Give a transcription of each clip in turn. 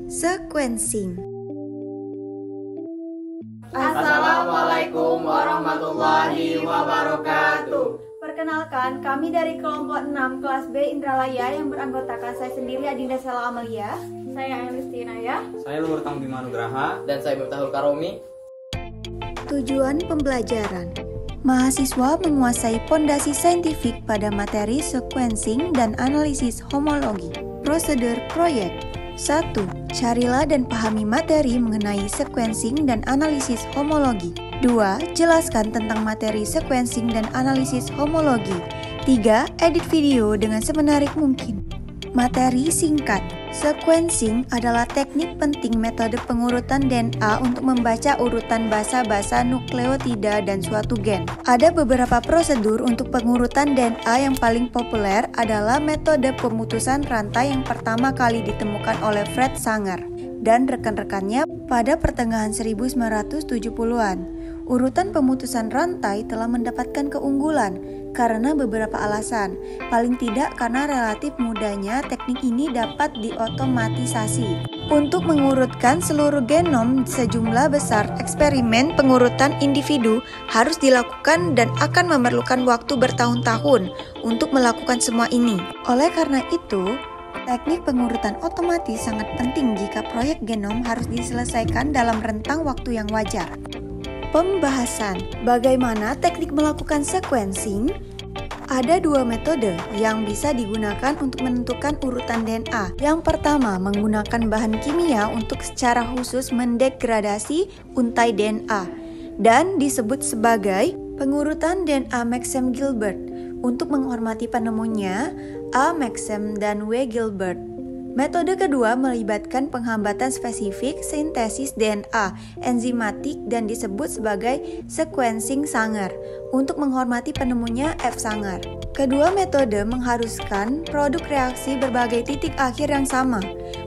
Sequencing. Assalamualaikum warahmatullahi wabarakatuh. Perkenalkan, kami dari kelompok 6 kelas B Indralaya yang beranggotakan saya sendiri Adinda Sela Amalia, saya Elistina ya, saya Luhur Tang Bima Nugraha, Dan saya Miftahul Karomi. Tujuan pembelajaran: mahasiswa menguasai pondasi saintifik pada materi sequencing dan analisis homologi. Prosedur proyek: 1. Carilah dan pahami materi mengenai sequencing dan analisis homologi. 2. Jelaskan tentang materi sequencing dan analisis homologi. 3. Edit video dengan semenarik mungkin. Materi singkat. Sequencing adalah teknik penting metode pengurutan DNA untuk membaca urutan basa-basa nukleotida dan suatu gen. Ada beberapa prosedur untuk pengurutan DNA. Yang paling populer adalah metode pemutusan rantai yang pertama kali ditemukan oleh Fred Sanger dan rekan-rekannya pada pertengahan 1970-an. Urutan pemutusan rantai telah mendapatkan keunggulan karena beberapa alasan. Paling tidak karena relatif mudahnya teknik ini dapat diotomatisasi. Untuk mengurutkan seluruh genom, sejumlah besar eksperimen pengurutan individu harus dilakukan dan akan memerlukan waktu bertahun-tahun untuk melakukan semua ini. Oleh karena itu, teknik pengurutan otomatis sangat penting jika proyek genom harus diselesaikan dalam rentang waktu yang wajar. Pembahasan: bagaimana teknik melakukan sequencing? Ada dua metode yang bisa digunakan untuk menentukan urutan DNA. Yang pertama, menggunakan bahan kimia untuk secara khusus mendegradasi untai DNA dan disebut sebagai pengurutan DNA Maxam-Gilbert untuk menghormati penemunya A. Maxam dan W. Gilbert. Metode kedua melibatkan penghambatan spesifik sintesis DNA enzimatik dan disebut sebagai sequencing Sanger untuk menghormati penemunya F. Sanger. Kedua metode mengharuskan produk reaksi berbagai titik akhir yang sama.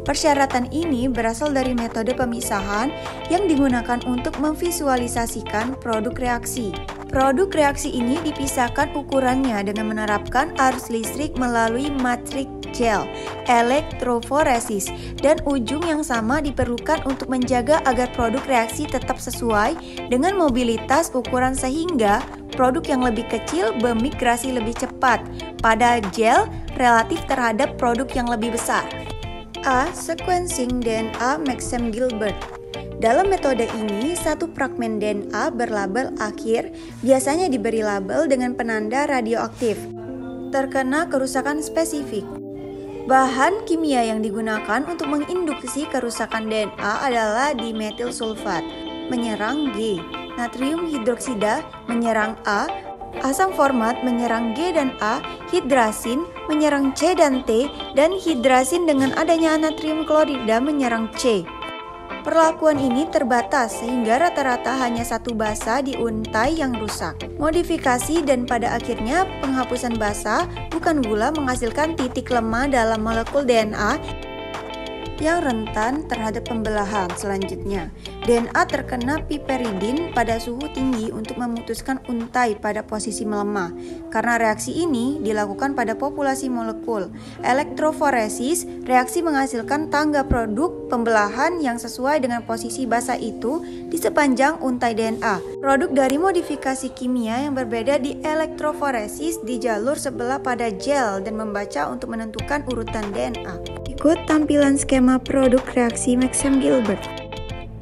Persyaratan ini berasal dari metode pemisahan yang digunakan untuk memvisualisasikan produk reaksi. Produk reaksi ini dipisahkan ukurannya dengan menerapkan arus listrik melalui matrik gel, elektroforesis, dan ujung yang sama diperlukan untuk menjaga agar produk reaksi tetap sesuai dengan mobilitas ukuran sehingga produk yang lebih kecil bermigrasi lebih cepat pada gel relatif terhadap produk yang lebih besar. A. Sequencing DNA Maxam-Gilbert. Dalam metode ini, satu fragmen DNA berlabel akhir biasanya diberi label dengan penanda radioaktif, terkena kerusakan spesifik. Bahan kimia yang digunakan untuk menginduksi kerusakan DNA adalah dimetil sulfat, menyerang G, natrium hidroksida, menyerang A, asam format menyerang G dan A, hidrasin menyerang C dan T, dan hidrasin dengan adanya natrium klorida menyerang C. Perlakuan ini terbatas sehingga rata-rata hanya satu basa di untai yang rusak. Modifikasi dan pada akhirnya penghapusan basa bukan gula menghasilkan titik lemah dalam molekul DNA yang rentan terhadap pembelahan. Selanjutnya, DNA terkena piperidin pada suhu tinggi untuk memutuskan untai pada posisi melemah. Karena reaksi ini dilakukan pada populasi molekul elektroforesis, reaksi menghasilkan tangga produk pembelahan yang sesuai dengan posisi basa itu di sepanjang untai DNA. Produk dari modifikasi kimia yang berbeda di elektroforesis di jalur sebelah pada gel dan membaca untuk menentukan urutan DNA. Ikut tampilan skema produk reaksi Maxam-Gilbert.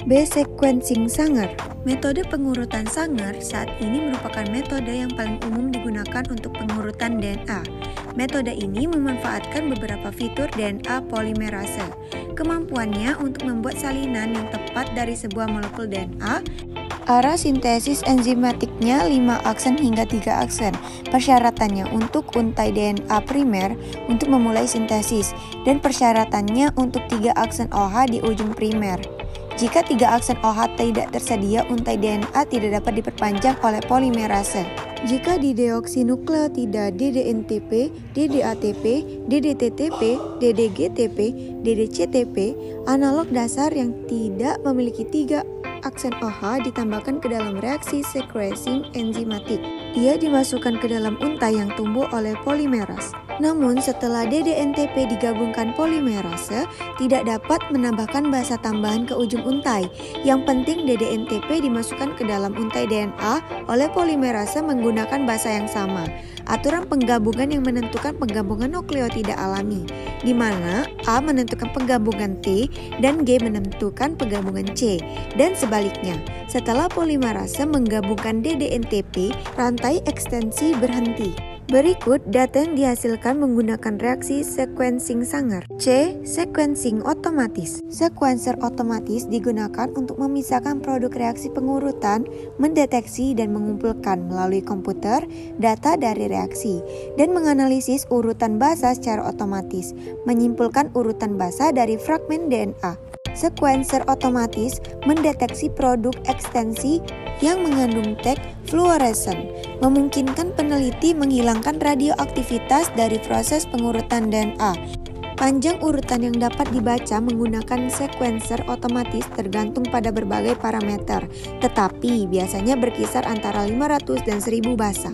B. Sequencing Sanger. Metode pengurutan Sanger saat ini merupakan metode yang paling umum digunakan untuk pengurutan DNA. Metode ini memanfaatkan beberapa fitur DNA polimerase. Kemampuannya untuk membuat salinan yang tepat dari sebuah molekul DNA. Arah sintesis enzimatiknya 5 aksen hingga 3 aksen. Persyaratannya untuk untai DNA primer untuk memulai sintesis dan persyaratannya untuk 3 aksen OH di ujung primer. Jika 3 aksen OH tidak tersedia, untai DNA tidak dapat diperpanjang oleh polimerase. Jika di deoksinukleotida DDNTP, DDATP, DDTTP, DDGTP, DDCTP, analog dasar yang tidak memiliki 3 aksen OH ditambahkan ke dalam reaksi sequencing enzimatik. Ia dimasukkan ke dalam untai yang tumbuh oleh polimerase. Namun setelah DDNTP digabungkan polimerase, tidak dapat menambahkan basa tambahan ke ujung untai. Yang penting DDNTP dimasukkan ke dalam untai DNA oleh polimerase menggunakan basa yang sama. Aturan penggabungan yang menentukan penggabungan nukleotida alami, di mana A menentukan penggabungan T dan G menentukan penggabungan C, dan sebaliknya. Setelah polimerase menggabungkan DDNTP, rantai ekstensi berhenti. Berikut data yang dihasilkan menggunakan reaksi sequencing Sanger. C. Sequencing otomatis. Sequencer otomatis digunakan untuk memisahkan produk reaksi pengurutan, mendeteksi dan mengumpulkan melalui komputer data dari reaksi, dan menganalisis urutan basa secara otomatis, menyimpulkan urutan basa dari fragmen DNA. Sequencer otomatis mendeteksi produk ekstensi yang mengandung tag fluoresen, memungkinkan peneliti menghilangkan radioaktivitas dari proses pengurutan DNA. Panjang urutan yang dapat dibaca menggunakan sequencer otomatis tergantung pada berbagai parameter, tetapi biasanya berkisar antara 500 dan 1000 basa.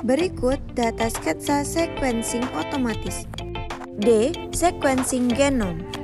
Berikut data sketsa sequencing otomatis. D. Sequencing genome.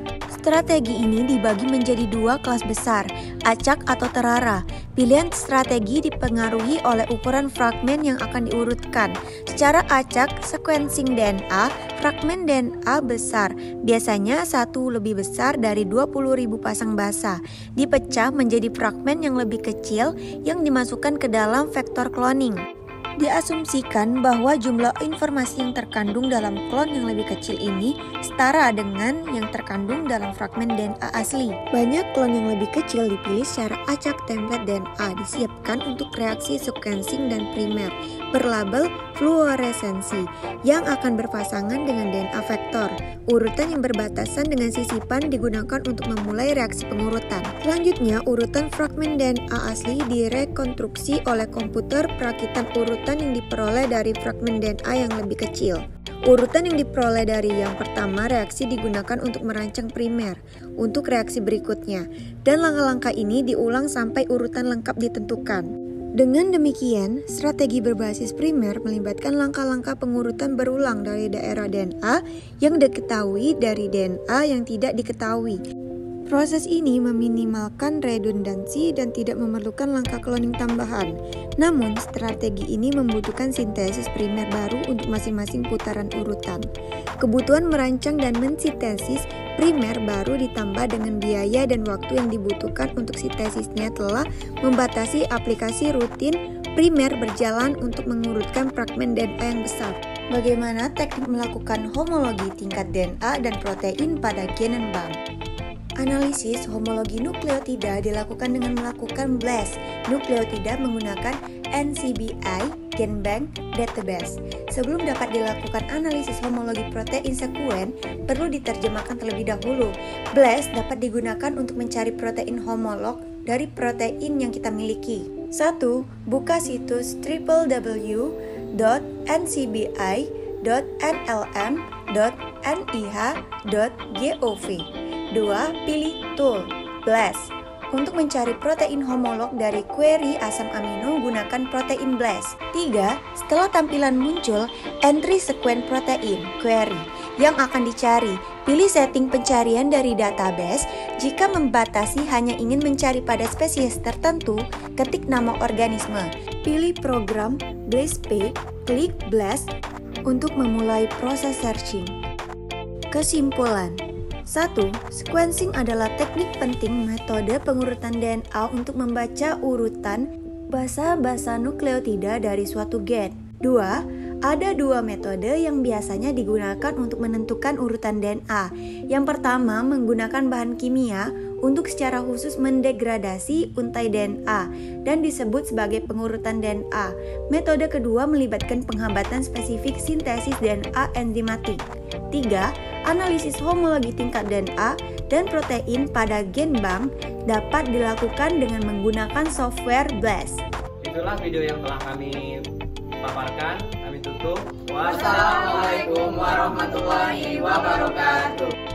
Strategi ini dibagi menjadi dua kelas besar, acak atau terarah. Pilihan strategi dipengaruhi oleh ukuran fragmen yang akan diurutkan. Secara acak, sequencing DNA, fragmen DNA besar, biasanya satu lebih besar dari 20.000 pasang basa, dipecah menjadi fragmen yang lebih kecil yang dimasukkan ke dalam vektor cloning. Diasumsikan bahwa jumlah informasi yang terkandung dalam klon yang lebih kecil ini setara dengan yang terkandung dalam fragmen DNA asli. Banyak klon yang lebih kecil dipilih secara acak. Template DNA disiapkan untuk reaksi sequencing dan primer berlabel fluoresensi yang akan berpasangan dengan DNA vektor. Urutan yang berbatasan dengan sisipan digunakan untuk memulai reaksi pengurutan. Selanjutnya, urutan fragmen DNA asli direkonstruksi oleh komputer perakitan urutan yang diperoleh dari fragmen DNA yang lebih kecil. Urutan yang diperoleh dari yang pertama reaksi digunakan untuk merancang primer untuk reaksi berikutnya, dan langkah-langkah ini diulang sampai urutan lengkap ditentukan. Dengan demikian, strategi berbasis primer melibatkan langkah-langkah pengurutan berulang dari daerah DNA yang diketahui dari DNA yang tidak diketahui. Proses ini meminimalkan redundansi dan tidak memerlukan langkah cloning tambahan. Namun, strategi ini membutuhkan sintesis primer baru untuk masing-masing putaran urutan. Kebutuhan merancang dan mensintesis primer baru ditambah dengan biaya dan waktu yang dibutuhkan untuk sintesisnya telah membatasi aplikasi rutin primer berjalan untuk mengurutkan fragmen DNA yang besar. Bagaimana teknik melakukan homologi tingkat DNA dan protein pada genome? Analisis homologi nukleotida dilakukan dengan melakukan BLAST nukleotida menggunakan NCBI Genbank Database. Sebelum dapat dilakukan analisis homologi protein sekuen, perlu diterjemahkan terlebih dahulu. BLAST dapat digunakan untuk mencari protein homolog dari protein yang kita miliki. 1. Buka situs www.ncbi.nlm.nih.gov. 2. Pilih tool BLAST. Untuk mencari protein homolog dari query asam amino, gunakan protein BLAST. 3. Setelah tampilan muncul entry sequence protein query yang akan dicari, pilih setting pencarian dari database. Jika membatasi hanya ingin mencari pada spesies tertentu, ketik nama organisme. Pilih program BLAST-P, klik BLAST untuk memulai proses searching. Kesimpulan. 1. Sequencing adalah teknik penting metode pengurutan DNA untuk membaca urutan basa-basa nukleotida dari suatu gen. 2. Ada dua metode yang biasanya digunakan untuk menentukan urutan DNA. Yang pertama, menggunakan bahan kimia untuk secara khusus mendegradasi untai DNA dan disebut sebagai pengurutan DNA. Metode kedua melibatkan penghambatan spesifik sintesis DNA enzimatik. 3. Analisis homologi tingkat DNA dan protein pada gen bank dapat dilakukan dengan menggunakan software BLAST. Itulah video yang telah kami paparkan. Kami tutup. Wassalamualaikum warahmatullahi wabarakatuh.